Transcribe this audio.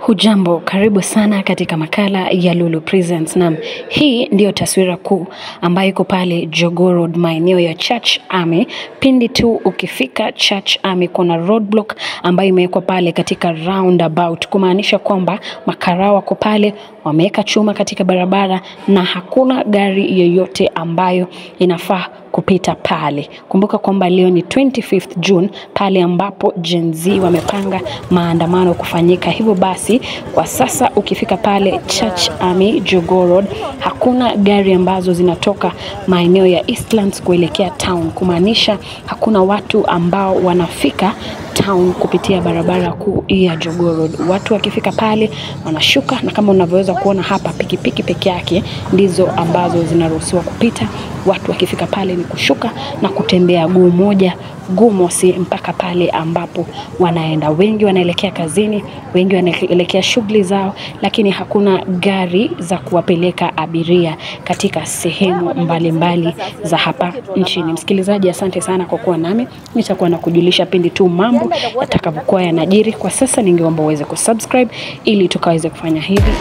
Hujambo, karibu sana katika makala ya Lulu Presents. Naam, hii ndiyo taswira kuu ambayo iko pale Jogoo Road, maeneo ya Church Army. Pindi tu ukifika Church Army kuna roadblock ambayo imewekwa pale katika roundabout, kumaanisha kwamba makarao wako pale wameweka chuma katika barabara na hakuna gari yoyote ambayo inafaa kupita pale. Kumbuka kwamba leo ni 25th June, pale ambapo Gen Z wamepanga maandamano kufanyika. Hivyo basi kwa sasa ukifika pale Church Army Jogoo Road, hakuna gari ambazo zinatoka maeneo ya Eastlands kuelekea town, kumaanisha hakuna watu ambao wanafika town kupitia barabara kuu ya Jogoo Road. Watu wakifika pale wanashuka, na kama unavyoweza kuona hapa, pikipiki peke yake ndizo ambazo zinaruhusiwa kupita. Watu wakifika pale ni kushuka na kutembea guu moja guu mosi mpaka pale ambapo wanaenda. Wengi wanaelekea kazini, wengi wanaelekea shughuli zao, lakini hakuna gari za kuwapeleka abiria katika sehemu mbalimbali za hapa nchini. Msikilizaji, asante sana kwa kuwa nami. Nitakuwa nakujulisha pindi tu mambo yatakavyokuwa yanajiri. Kwa sasa ningeomba uweze kusubscribe ili tukaweze kufanya hivi.